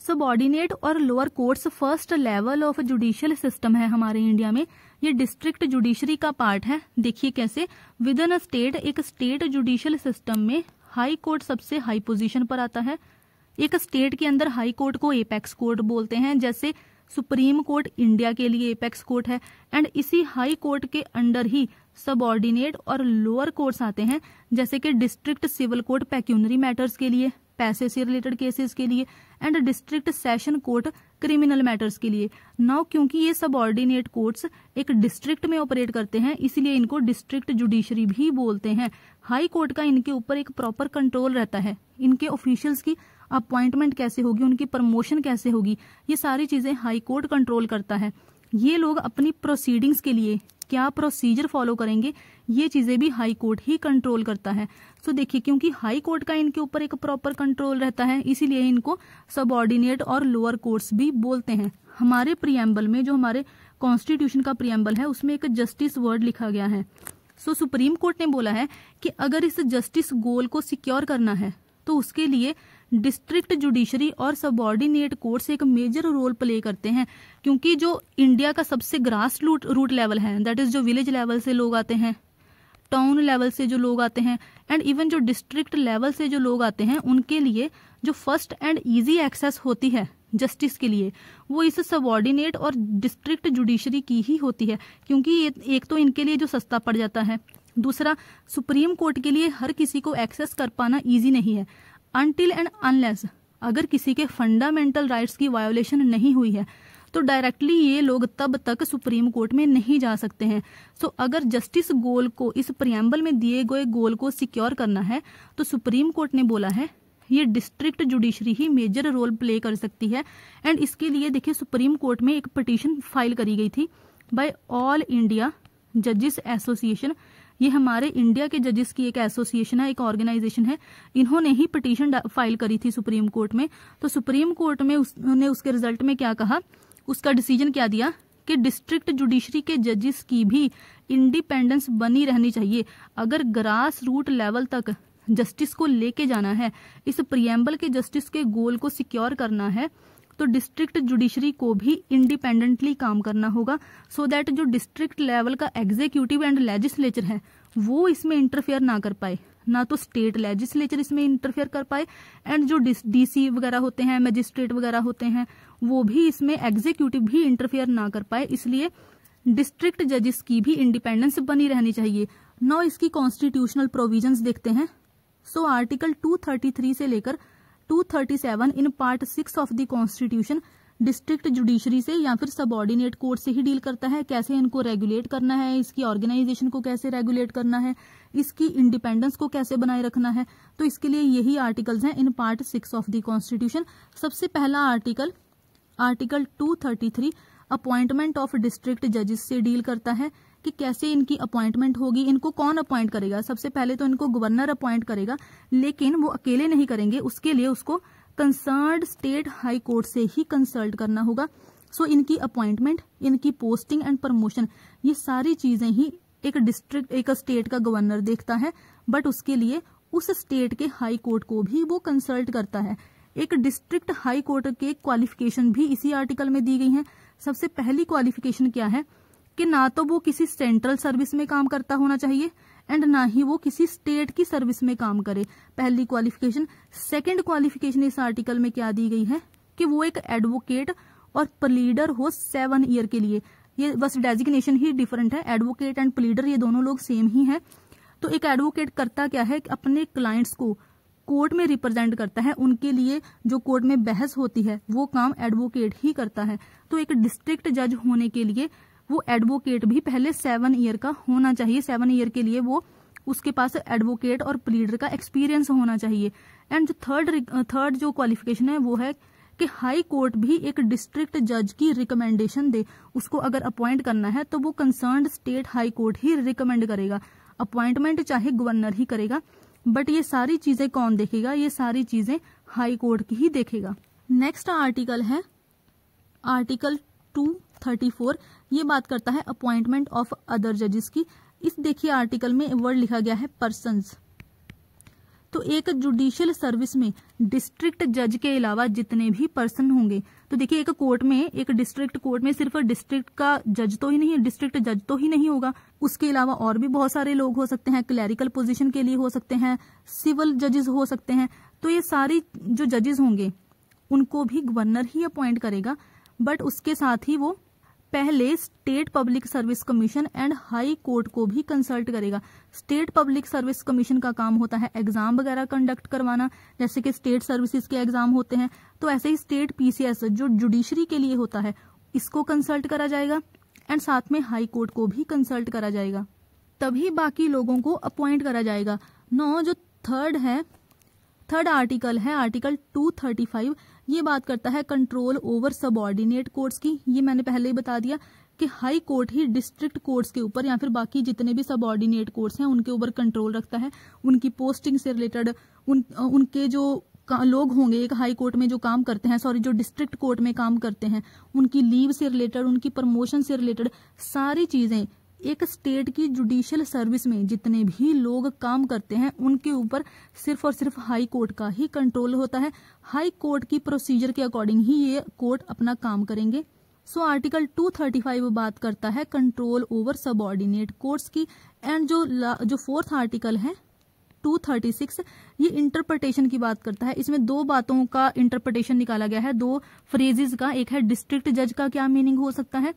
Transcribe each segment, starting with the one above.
Subordinate और lower courts first level of judicial system है हमारे इंडिया में। ये डिस्ट्रिक्ट जुडिशरी का पार्ट है। देखिए कैसे, विद इन अ स्टेट, एक स्टेट जुडिशियल सिस्टम में हाई कोर्ट सबसे हाई पोजीशन पर आता है। एक स्टेट के अंदर हाई कोर्ट को एपेक्स कोर्ट बोलते हैं, जैसे सुप्रीम कोर्ट इंडिया के लिए एपेक्स कोर्ट है। एंड इसी हाई कोर्ट के अंडर ही सबऑर्डिनेट और लोअर कोर्ट्स आते हैं, जैसे कि district civil court pecuniary matters के लिए, पैसे से रिलेटेड केसेस के लिए, and district session court criminal matters के लिए। नाउ क्योंकि ये सबऑर्डिनेट कोर्ट्स एक डिस्ट्रिक्ट में ऑपरेट करते हैं, इसलिए इनको डिस्ट्रिक्ट जुडिशरी भी बोलते हैं। हाई कोर्ट का इनके ऊपर एक प्रॉपर कंट्रोल रहता है। इनके ऑफिशियल्स की अपॉइंटमेंट कैसे होगी, उनकी प्रमोशन कैसे होगी, ये सारी चीजें हाई कोर्ट कंट्रोल करता है। ये लोग अपनी प्रोसीडिंग्स के लिए क्या प्रोसीजर फॉलो करेंगे, ये चीजें भी हाई कोर्ट ही कंट्रोल करता है। सो देखिए, क्योंकि हाई कोर्ट का इनके ऊपर एक प्रॉपर कंट्रोल रहता है, इसीलिए इनको सबऑर्डिनेट और लोअर कोर्ट्स भी बोलते हैं। हमारे प्रियम्बल में, जो हमारे कॉन्स्टिट्यूशन का प्रियम्बल है, उसमें एक जस्टिस वर्ड लिखा गया है। सो सुप्रीम कोर्ट ने बोला है कि अगर इस जस्टिस गोल को सिक्योर करना है तो उसके लिए डिस्ट्रिक्ट जुडिशरी और सबऑर्डिनेट कोर्ट्स एक मेजर रोल प्ले करते हैं। क्योंकि जो इंडिया का सबसे ग्रास रूट लेवल है, दैट इज जो विलेज लेवल से लोग आते हैं, टाउन लेवल से जो लोग आते हैं, एंड इवन जो डिस्ट्रिक्ट लेवल से जो लोग आते हैं, उनके लिए जो फर्स्ट एंड इजी एक्सेस होती है जस्टिस के लिए, वो इस सबऑर्डिनेट और डिस्ट्रिक्ट जुडिशरी की ही होती है। क्योंकि ये एक तो इनके लिए जो सस्ता पड़ जाता है, दूसरा सुप्रीम कोर्ट के लिए हर किसी को एक्सेस कर पाना ईजी नहीं है। अनटिल एंड अनलेस अगर किसी के फंडामेंटल राइट्स की वायोलेशन नहीं हुई है, तो डायरेक्टली ये लोग तब तक सुप्रीम कोर्ट में नहीं जा सकते हैं। सो अगर जस्टिस गोल को, इस प्रियम्बल में दिए गए गोल को सिक्योर करना है, तो सुप्रीम कोर्ट ने बोला है ये डिस्ट्रिक्ट जुडिशरी ही मेजर रोल प्ले कर सकती है। एंड इसके लिए देखिए, सुप्रीम कोर्ट में एक पिटीशन फाइल करी गई थी बाय ऑल इंडिया जजेस एसोसिएशन। ये हमारे इंडिया के जजेस की एक एसोसिएशन है, एक ऑर्गेनाइजेशन है। इन्होंने ही पिटीशन फाइल करी थी सुप्रीम कोर्ट में। तो सुप्रीम कोर्ट में उसने उसके रिजल्ट में क्या कहा, उसका डिसीजन क्या दिया कि डिस्ट्रिक्ट जुडिशरी के जजेस की भी इंडिपेंडेंस बनी रहनी चाहिए। अगर ग्रास रूट लेवल तक जस्टिस को लेके जाना है, इस प्रियम्बल के जस्टिस के गोल को सिक्योर करना है, तो डिस्ट्रिक्ट जुडिशरी को भी इंडिपेंडेंटली काम करना होगा, सो दैट जो डिस्ट्रिक्ट लेवल का एग्जीक्यूटिव एंड लेजिस्लेचर है वो इसमें इंटरफेयर ना कर पाए, ना तो स्टेट लेजिस्लेचर इसमें इंटरफेयर कर पाए, एंड जो डीसी वगैरह होते हैं, मजिस्ट्रेट वगैरह होते हैं, वो भी इसमें एग्जीक्यूटिव भी इंटरफेयर ना कर पाए। इसलिए डिस्ट्रिक्ट जजेस की भी इंडिपेंडेंस बनी रहनी चाहिए। नाउ इसकी कॉन्स्टिट्यूशनल प्रोविजंस देखते हैं। सो आर्टिकल 233 से लेकर 237 in part 6 of the constitution district judiciary से या फिर सबऑर्डिनेट कोर्ट से ही डील करता है। कैसे इनको रेगुलेट करना है, इसकी ऑर्गेनाइजेशन को कैसे रेगुलेट करना है, इसकी इंडिपेंडेंस को कैसे बनाए रखना है, तो इसके लिए यही आर्टिकल्स हैं in part 6 of the constitution. सबसे पहला आर्टिकल 233 अपॉइंटमेंट ऑफ डिस्ट्रिक्ट जजेस से डील करता है कि कैसे इनकी अपॉइंटमेंट होगी, इनको कौन अपॉइंट करेगा। सबसे पहले तो इनको गवर्नर अपॉइंट करेगा, लेकिन वो अकेले नहीं करेंगे, उसके लिए उसको कंसर्न्ड स्टेट हाई कोर्ट से ही कंसल्ट करना होगा। सो इनकी अपॉइंटमेंट, इनकी पोस्टिंग एंड प्रमोशन, ये सारी चीजें ही एक स्टेट का गवर्नर देखता है, बट उसके लिए उस स्टेट के हाई कोर्ट को भी वो कंसल्ट करता है। एक डिस्ट्रिक्ट हाई कोर्ट के क्वालिफिकेशन भी इसी आर्टिकल में दी गई है। सबसे पहली क्वालिफिकेशन क्या है कि ना तो वो किसी सेंट्रल सर्विस में काम करता होना चाहिए, एंड ना ही वो किसी स्टेट की सर्विस में काम करे, पहली क्वालिफिकेशन। सेकंड क्वालिफिकेशन इस आर्टिकल में क्या दी गई है कि वो एक एडवोकेट और प्लीडर हो 7 ईयर के लिए। ये बस डेजिग्नेशन ही डिफरेंट है, एडवोकेट एंड प्लीडर ये दोनों लोग सेम ही हैं। तो एक एडवोकेट करता क्या है कि अपने क्लाइंट्स को कोर्ट में रिप्रेजेंट करता है, उनके लिए जो कोर्ट में बहस होती है वो काम एडवोकेट ही करता है। तो एक डिस्ट्रिक्ट जज होने के लिए वो एडवोकेट भी पहले 7 ईयर का होना चाहिए। 7 ईयर के लिए वो उसके पास एडवोकेट और प्लीडर का एक्सपीरियंस होना चाहिए। एंड थर्ड जो क्वालिफिकेशन है वो है कि हाई कोर्ट भी एक डिस्ट्रिक्ट जज की रिकमेंडेशन दे। उसको अगर अपॉइंट करना है तो वो कंसर्न्ड स्टेट हाई कोर्ट ही रिकमेंड करेगा, अपॉइंटमेंट चाहे गवर्नर ही करेगा, बट ये सारी चीजें कौन देखेगा, ये सारी चीजें हाई कोर्ट की ही देखेगा। नेक्स्ट आर्टिकल है आर्टिकल 234, ये बात करता है अपॉइंटमेंट ऑफ अदर जजेस की। इस देखिए आर्टिकल में वर्ड लिखा गया है पर्सन्स। तो एक जुडिशियल सर्विस में डिस्ट्रिक्ट जज के अलावा जितने भी पर्सन होंगे, तो देखिए एक कोर्ट में, एक डिस्ट्रिक्ट कोर्ट में सिर्फ डिस्ट्रिक्ट का जज तो ही नहीं है, डिस्ट्रिक्ट जज तो ही नहीं होगा, उसके अलावा और भी बहुत सारे लोग हो सकते हैं, क्लैरिकल पोजीशन के लिए हो सकते हैं, सिविल जजेस हो सकते हैं। तो ये सारी जो जजेस होंगे उनको भी गवर्नर ही अपॉइंट करेगा, बट उसके साथ ही वो पहले state public service commission and high court को भी कंसल्ट करेगा। स्टेट पब्लिक सर्विस कमीशन का काम होता है एग्जाम वगैरह कंडक्ट करवाना, जैसे कि स्टेट सर्विसेज के एग्जाम होते हैं, तो ऐसे ही स्टेट पीसीएस जो जुडिशरी के लिए होता है इसको कंसल्ट करा जाएगा एंड साथ में हाई कोर्ट को भी कंसल्ट करा जाएगा, तभी बाकी लोगों को अपॉइंट करा जाएगा। जो थर्ड आर्टिकल है, आर्टिकल 235, ये बात करता है कंट्रोल ओवर सबऑर्डिनेट कोर्ट्स की। ये मैंने पहले ही बता दिया कि हाई कोर्ट ही डिस्ट्रिक्ट कोर्ट्स के ऊपर या फिर बाकी जितने भी सबऑर्डिनेट कोर्ट्स हैं उनके ऊपर कंट्रोल रखता है। उनकी पोस्टिंग से रिलेटेड उनके जो लोग होंगे एक हाई कोर्ट में जो काम करते हैं, जो डिस्ट्रिक्ट कोर्ट में काम करते हैं, उनकी लीव से रिलेटेड, उनकी प्रमोशन से रिलेटेड सारी चीजें एक स्टेट की जुडिशियल सर्विस में जितने भी लोग काम करते हैं उनके ऊपर सिर्फ और सिर्फ हाई कोर्ट का ही कंट्रोल होता है। हाई कोर्ट की प्रोसीजर के अकॉर्डिंग ही ये कोर्ट अपना काम करेंगे। आर्टिकल 235 बात करता है कंट्रोल ओवर सबऑर्डिनेट कोर्ट्स की। एंड जो फोर्थ आर्टिकल है 236, ये इंटरप्रिटेशन की बात करता है। इसमें दो बातों का इंटरप्रिटेशन निकाला गया है, दो फ्रेजेस का। एक है डिस्ट्रिक्ट जज का क्या मीनिंग हो सकता है,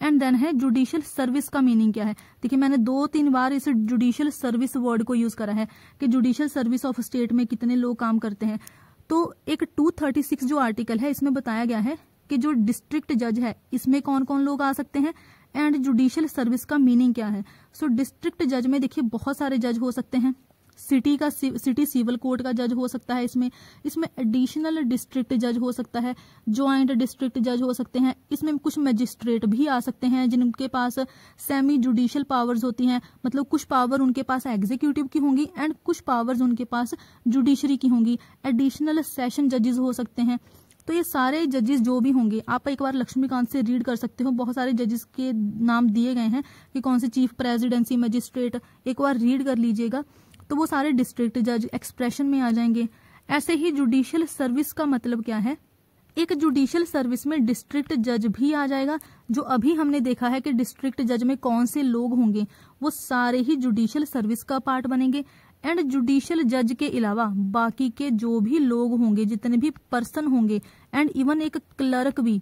एंड देन है जुडिशियल सर्विस का मीनिंग क्या है। देखिए मैंने 2-3 बार इस जुडिशियल सर्विस वर्ड को यूज करा है कि जुडिशियल सर्विस ऑफ स्टेट में कितने लोग काम करते हैं। तो एक 236 जो आर्टिकल है इसमें बताया गया है कि जो डिस्ट्रिक्ट जज है इसमें कौन कौन लोग आ सकते हैं एंड जुडिशियल सर्विस का मीनिंग क्या है। डिस्ट्रिक्ट जज में देखिए बहुत सारे जज हो सकते हैं। सिटी सिविल कोर्ट का जज हो सकता है, इसमें एडिशनल डिस्ट्रिक्ट जज हो सकता है, ज्वाइंट डिस्ट्रिक्ट जज हो सकते हैं, इसमें कुछ मजिस्ट्रेट भी आ सकते हैं जिनके पास सेमी जुडिशियल पावर्स होती हैं, मतलब कुछ पावर उनके पास एग्जीक्यूटिव की होंगी एंड कुछ पावर्स उनके पास जुडिशरी की होंगी। एडिशनल सेशन जजेस हो सकते हैं। तो ये सारे जजेस जो भी होंगे, आप एक बार लक्ष्मीकांत से रीड कर सकते हो, बहुत सारे जजेस के नाम दिए गए हैं कि कौन से चीफ प्रेसिडेंसी मजिस्ट्रेट, एक बार रीड कर लीजिएगा। तो वो सारे डिस्ट्रिक्ट जज एक्सप्रेशन में आ जाएंगे। ऐसे ही जुडिशियल सर्विस का मतलब क्या है, एक जुडिशियल सर्विस में डिस्ट्रिक्ट जज भी आ जाएगा। जो अभी हमने देखा है कि डिस्ट्रिक्ट जज में कौन से लोग होंगे वो सारे ही जुडिशियल सर्विस का पार्ट बनेंगे। एंड जुडिशियल जज के अलावा बाकी के जो भी लोग होंगे, जितने भी पर्सन होंगे एंड इवन एक क्लर्क भी,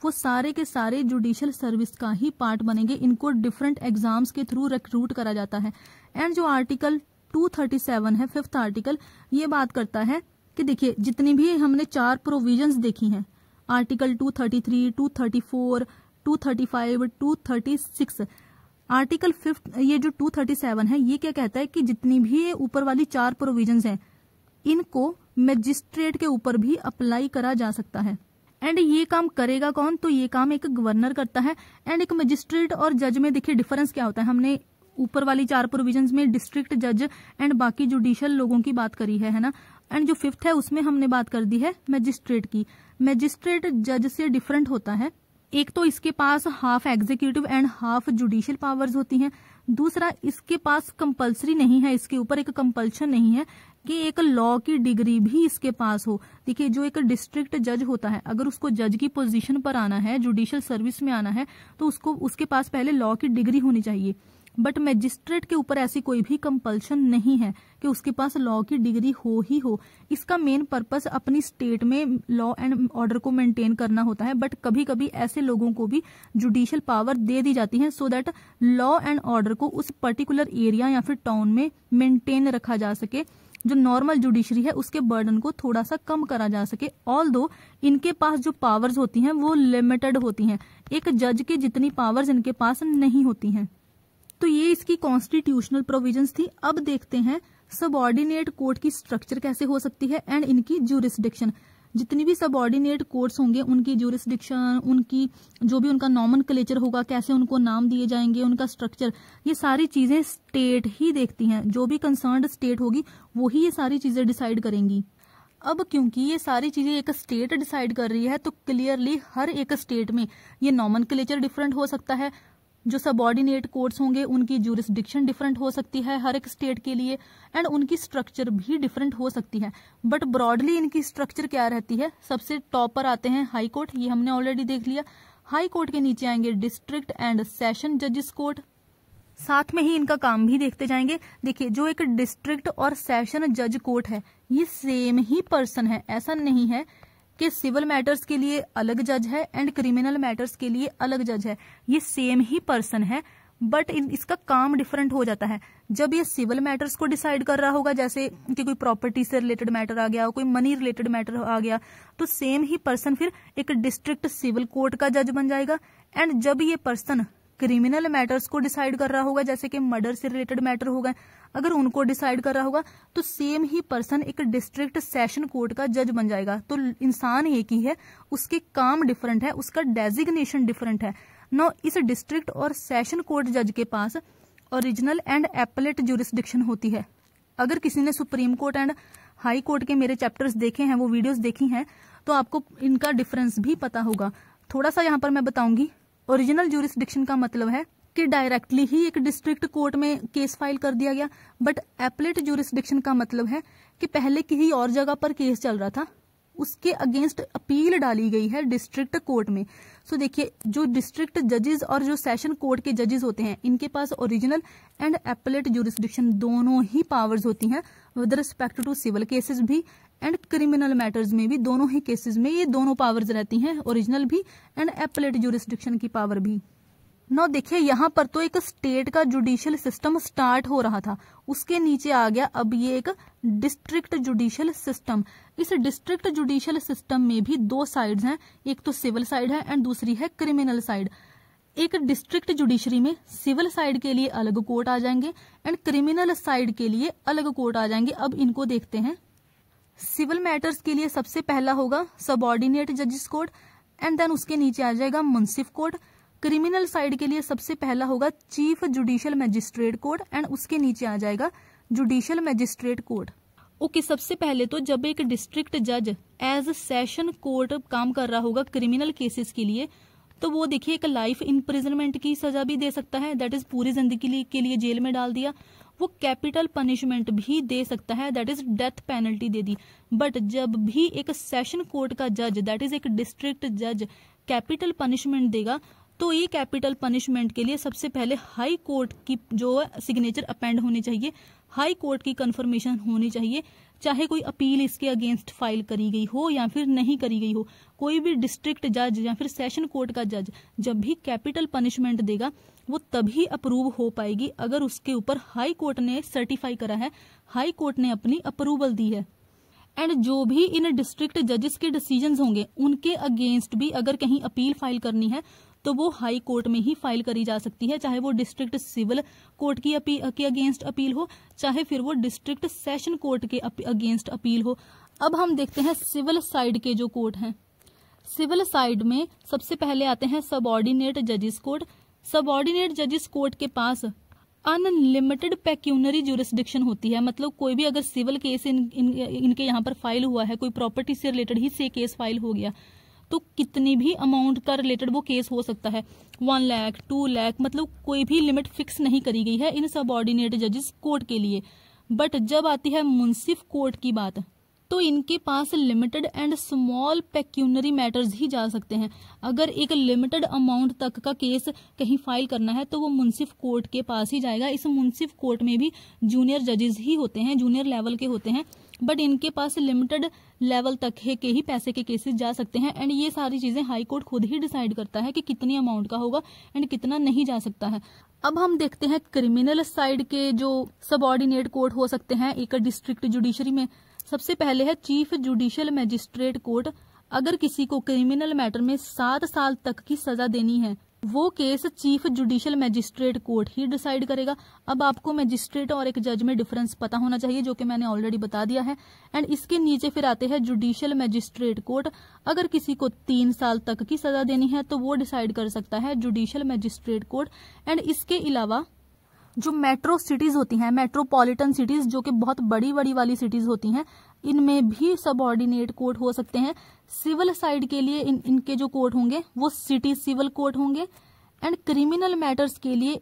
वो सारे के सारे जुडिशियल सर्विस का ही पार्ट बनेंगे। इनको डिफरेंट एग्जाम्स के थ्रू रिक्रूट करा जाता है। एंड जो आर्टिकल 237 है, 5th आर्टिकल, ये बात करता है कि देखिए जितनी भी हमने 4 प्रोविजंस देखी हैं, आर्टिकल 233, 234, 235, 236, आर्टिकल 5th ये जो 237 है ये क्या कहता है कि जितनी भी ये ऊपर वाली 4 प्रोविजंस हैं इनको मजिस्ट्रेट के ऊपर भी अप्लाई करा जा सकता है। एंड ये काम करेगा कौन, तो ये काम एक गवर्नर करता है। एंड एक मजिस्ट्रेट और जज में देखिए डिफरेंस क्या होता है। हमने ऊपर वाली 4 प्रोविजंस में डिस्ट्रिक्ट जज एंड बाकी जुडिशियल लोगों की बात करी है ना। एंड जो 5th है उसमें हमने बात कर दी है मैजिस्ट्रेट की। मैजिस्ट्रेट जज से डिफरेंट होता है। एक तो इसके पास half executive and half judicial powers होती हैं। दूसरा, इसके पास कंपलसरी नहीं है, इसके ऊपर एक कंपल्शन नहीं है कि एक लॉ की डिग्री भी इसके पास हो। देखिए जो एक डिस्ट्रिक्ट जज होता है, अगर उसको जज की पोजीशन पर आना है, जुडिशियल सर्विस में आना है, तो उसके पास पहले लॉ की डिग्री होनी चाहिए। बट मैजिस्ट्रेट के ऊपर ऐसी कोई भी कंपल्शन नहीं है कि उसके पास लॉ की डिग्री हो ही हो। इसका मेन पर्पस अपनी स्टेट में लॉ एंड ऑर्डर को मेंटेन करना होता है। बट कभी कभी ऐसे लोगों को भी जुडिशियल पावर दे दी जाती है so that law and order को उस पर्टिकुलर एरिया या फिर टाउन में मेंटेन रखा जा सके, जो नॉर्मल जुडिशरी है उसके बर्डन को थोड़ा सा कम करा जा सके। ऑल्दो इनके पास जो पावर्स होती हैं वो लिमिटेड होती हैं, एक जज के जितनी पावर्स इनके पास नहीं होती हैं। तो ये इसकी कॉन्स्टिट्यूशनल प्रोविजंस थी। अब देखते हैं सबऑर्डिनेट कोर्ट की स्ट्रक्चर कैसे हो सकती है एंड इनकी ज्यूरिसडिक्शन। जितनी भी सबऑर्डिनेट कोर्ट्स होंगे उनकी ज्यूरिसडिक्शन, उनकी जो भी उनका नॉमेनक्लेचर होगा, कैसे उनको नाम दिए जाएंगे, उनका स्ट्रक्चर, ये सारी चीजें स्टेट ही देखती हैं। जो भी कंसर्न्ड स्टेट होगी वही ये सारी चीजें डिसाइड करेंगी। अब क्योंकि ये सारी चीजें एक स्टेट डिसाइड कर रही है तो क्लियरली हर एक स्टेट में ये नॉमेनक्लेचर डिफरेंट हो सकता है, जो सबऑर्डिनेट कोर्ट्स होंगे उनकी ज्यूरिसडिक्शन डिफरेंट हो सकती है हर एक स्टेट के लिए, एंड उनकी स्ट्रक्चर भी डिफरेंट हो सकती है, बट ब्रॉडली इनकी स्ट्रक्चर क्या रहती है। सबसे टॉप पर आते हैं हाई कोर्ट, ये हमने ऑलरेडी देख लिया। हाई कोर्ट के नीचे आएंगे डिस्ट्रिक्ट एंड सेशन जजेस कोर्ट, साथ में ही इनका काम भी देखते जाएंगे। देखिए जो एक डिस्ट्रिक्ट और सेशन जज कोर्ट है ये सेम ही पर्सन है, ऐसा नहीं है कि सिविल मैटर्स के लिए अलग जज है एंड क्रिमिनल मैटर्स के लिए अलग जज है, ये सेम ही पर्सन है, बट इसका काम डिफरेंट हो जाता है। जब ये सिविल मैटर्स को डिसाइड कर रहा होगा, जैसे कि कोई प्रॉपर्टी से रिलेटेड मैटर आ गया, कोई मनी रिलेटेड मैटर आ गया, तो सेम ही पर्सन फिर एक डिस्ट्रिक्ट सिविल कोर्ट का जज बन जाएगा। एंड जब ये पर्सन क्रिमिनल मैटर्स को डिसाइड कर रहा होगा, जैसे कि मर्डर से रिलेटेड मैटर हो गए, अगर उनको डिसाइड कर रहा होगा तो सेम ही पर्सन एक डिस्ट्रिक्ट सेशन कोर्ट का जज बन जाएगा। तो इंसान एक ही है, उसके काम डिफरेंट है, उसका डेजिग्नेशन डिफरेंट है। नो इस डिस्ट्रिक्ट और सेशन कोर्ट जज के पास ओरिजिनल एंड एपलेट ज्यूरिसडिक्शन होती है। अगर किसी ने supreme court and high court के मेरे चैप्टर्स देखे हैं, वो वीडियोस देखी हैं, तो आपको इनका डिफरेंस भी पता होगा। थोड़ा सा यहाँ पर मैं बताऊंगी। ओरिजिनल ज्यूरिसडिक्शन का मतलब है कि डायरेक्टली ही एक डिस्ट्रिक्ट कोर्ट में केस फाइल कर दिया गया, बट एपलेट ज्यूरिसडिक्शन का मतलब है कि पहले किसी और जगह पर केस चल रहा था, उसके अगेंस्ट अपील डाली गई है डिस्ट्रिक्ट कोर्ट में। सो देखिए जो डिस्ट्रिक्ट जजेस और जो सेशन कोर्ट के जजेस होते हैं, इनके पास ओरिजिनल एंड एपलेट ज्यूरिसडिक्शन दोनों ही पावर्स होती हैं with respect to civil cases भी एंड क्रिमिनल मैटर्स में भी। दोनों ही केसेस में ये दोनों पावर्स रहती हैं, ओरिजिनल भी एंड एपलेट ज्यूरिसडिक्शन की पावर भी। नौ देखिए यहाँ पर तो एक स्टेट का जुडिशियल सिस्टम स्टार्ट हो रहा था, उसके नीचे आ गया अब ये एक डिस्ट्रिक्ट जुडिशियल सिस्टम। इस डिस्ट्रिक्ट जुडिशियल सिस्टम में भी दो साइड्स हैं, एक तो सिविल साइड है एंड दूसरी है क्रिमिनल साइड। एक डिस्ट्रिक्ट जुडिशरी में सिविल साइड के लिए अलग कोर्ट आ जाएंगे एंड क्रिमिनल साइड के लिए अलग कोर्ट आ जाएंगे। अब इनको देखते हैं। सिविल मैटर्स के लिए सबसे पहला होगा सबऑर्डिनेट जजेस कोर्ट एंड देन उसके नीचे आ जाएगा मुंसिफ कोर्ट। क्रिमिनल साइड के लिए सबसे पहला होगा chief judicial magistrate court and उसके नीचे आ जाएगा जुडिशियल मैजिस्ट्रेट कोर्ट। ओके, सबसे पहले तो जब एक डिस्ट्रिक्ट जज एज सेशन कोर्ट काम कर रहा होगा क्रिमिनल केसेस के लिए, तो वो देखिए एक लाइफ इम्प्रिजनमेंट की सजा भी दे सकता है, दैट इज पूरी जिंदगी के लिए जेल में डाल दिया। वो कैपिटल पनिशमेंट भी दे सकता है, that is death penalty they the. But जब भी एक सेशन कोर्ट का जज दैट इज एक डिस्ट्रिक्ट जज कैपिटल पनिशमेंट देगा, तो ये कैपिटल पनिशमेंट के लिए सबसे पहले हाई कोर्ट की जो सिग्नेचर अपेंड होनी चाहिए, हाई कोर्ट की कंफर्मेशन होनी चाहिए, चाहे कोई अपील इसके अगेंस्ट फाइल करी गई हो या फिर नहीं करी गई हो। कोई भी डिस्ट्रिक्ट जज या फिर सेशन कोर्ट का जज जब भी कैपिटल पनिशमेंट देगा वो तभी अप्रूव हो पाएगी अगर उसके ऊपर हाई कोर्ट ने सर्टिफाई करा है, हाई कोर्ट ने अपनी अप्रूवल दी है। एंड जो भी इन डिस्ट्रिक्ट जजेस के डिसीजंस होंगे उनके अगेंस्ट भी अगर कहीं अपील फाइल करनी है तो वो हाई कोर्ट में ही फाइल करी जा सकती है, चाहे वो डिस्ट्रिक्ट सिविल कोर्ट की के अगेंस्ट अपील हो, चाहे फिर वो डिस्ट्रिक्ट सेशन कोर्ट के अगेंस्ट अपील हो। अब हम देखते हैं सिविल साइड के जो कोर्ट हैं। सिविल साइड में सबसे पहले आते हैं सबऑर्डिनेट जजेस कोर्ट। सबऑर्डिनेट जजेस कोर्ट के पास अनलिमिटेड पेक्यूनरी ज्यूरिसडिक्शन होती है, मतलब कोई भी अगर सिविल केस इनके यहाँ पर फाइल हुआ है, कोई प्रॉपर्टी से रिलेटेड ही से केस फाइल हो गया, तो कितनी भी अमाउंट का रिलेटेड वो केस हो सकता है, 1 लाख 2 लाख, मतलब कोई भी लिमिट फिक्स नहीं करी गई है इन सबऑर्डिनेट जजेस कोर्ट के लिए। बट जब आती है मुंसिफ कोर्ट की बात, तो इनके पास limited and small pecuniary matters ही जा सकते हैं। अगर एक लिमिटेड अमाउंट तक का केस कहीं फाइल करना है तो वो मुंसिफ कोर्ट के पास ही जाएगा। इस मुंसिफ कोर्ट में भी जूनियर जजेस ही होते हैं, जूनियर लेवल के होते हैं, बट इनके पास लिमिटेड लेवल तक के ही पैसे के केसेस जा सकते हैं। एंड ये सारी चीजें हाई कोर्ट खुद ही डिसाइड करता है कि कितनी अमाउंट का होगा एंड कितना नहीं जा सकता है। अब हम देखते हैं क्रिमिनल साइड के जो सबऑर्डिनेट कोर्ट हो सकते हैं एक डिस्ट्रिक्ट जुडिशरी में। सबसे पहले है चीफ जुडिशियल मैजिस्ट्रेट कोर्ट। अगर किसी को क्रिमिनल मैटर में 7 साल तक की सजा देनी है, वो case chief judicial magistrate court ही डिसाइड करेगा। अब आपको मैजिस्ट्रेट और एक जज में डिफरेंस पता होना चाहिए, जो कि मैंने ऑलरेडी बता दिया है। एंड इसके नीचे फिर आते हैं जुडिशियल मैजिस्ट्रेट कोर्ट। अगर किसी को 3 साल तक की सजा देनी है तो वो डिसाइड कर सकता है जुडिशियल मैजिस्ट्रेट कोर्ट। एंड इसके अलावा जो मेट्रो सिटीज होती हैं, मेट्रोपॉलिटन सिटीज, जो कि बहुत बड़ी बड़ी वाली सिटीज होती हैं, इनमें भी सबऑर्डिनेट कोर्ट हो सकते हैं। सिविल साइड के लिए इनके जो कोर्ट होंगे वो सिटी सिविल कोर्ट होंगे एंड क्रिमिनल मैटर्स के लिए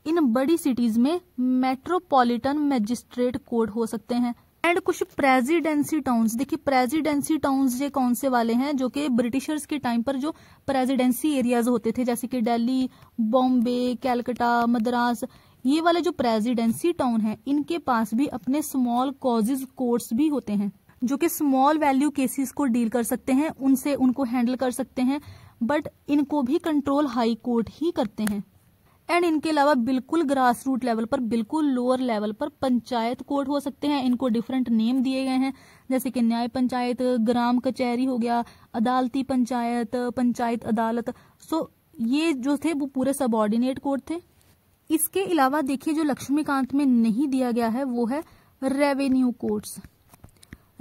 इन बड़ी सिटीज में मेट्रोपॉलिटन मैजिस्ट्रेट कोर्ट हो सकते हैं। एंड कुछ प्रेसिडेंसी टाउन्स, देखिए प्रेसिडेंसी टाउन्स ये कौन से वाले हैं, जो कि ब्रिटिशर्स के टाइम पर जो प्रेसिडेंसी एरियाज होते थे, जैसे कि दिल्ली, बॉम्बे, कैलकाटा, मद्रास, ये वाले जो प्रेसिडेंसी टाउन है इनके पास भी अपने स्मॉल कॉजेज कोर्ट्स भी होते हैं, जो कि स्मॉल वैल्यू केसेस को डील कर सकते हैं, उनसे उनको हैंडल कर सकते हैं, बट इनको भी कंट्रोल हाई कोर्ट ही करते हैं। एंड इनके अलावा बिल्कुल ग्रास रूट लेवल पर, बिल्कुल लोअर लेवल पर पंचायत कोर्ट हो सकते हैं। इनको डिफरेंट नेम दिए गए हैं, जैसे कि न्याय पंचायत, ग्राम कचहरी हो गया, अदालती पंचायत, पंचायत अदालत। सो ये जो थे वो पूरे सबऑर्डिनेट कोर्ट थे। इसके अलावा देखिए जो लक्ष्मीकांत में नहीं दिया गया है वो है रेवेन्यू कोर्ट्स।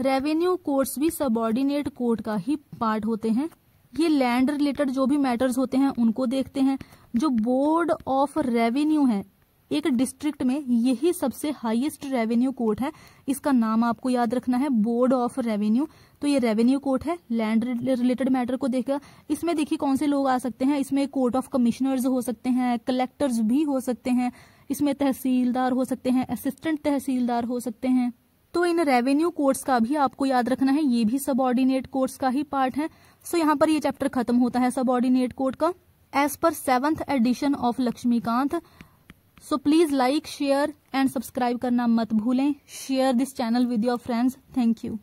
रेवेन्यू कोर्ट्स भी सबऑर्डिनेट कोर्ट का ही पार्ट होते हैं। ये लैंड रिलेटेड जो भी मैटर्स होते हैं उनको देखते हैं। जो बोर्ड ऑफ रेवेन्यू है एक डिस्ट्रिक्ट में, यही सबसे हाईएस्ट रेवेन्यू कोर्ट है। इसका नाम आपको याद रखना है, बोर्ड ऑफ रेवेन्यू। तो ये रेवेन्यू कोर्ट है, लैंड रिलेटेड मैटर को देखेगा। इसमें देखिए कौन से लोग आ सकते हैं, इसमें कोर्ट ऑफ कमिश्नर्स हो सकते हैं, कलेक्टर्स भी हो सकते हैं, इसमें तहसीलदार हो सकते हैं, असिस्टेंट तहसीलदार हो सकते हैं। तो इन रेवेन्यू कोर्ट्स का भी आपको याद रखना है, ये भी सबऑर्डिनेट कोर्ट्स का ही पार्ट है। सो यहाँ पर ये चैप्टर खत्म होता है सबऑर्डिनेट कोर्ट का, as per 7th edition of Laxmikanth. So please like, share and subscribe करना मत भूलें। Share this channel with your friends. Thank you.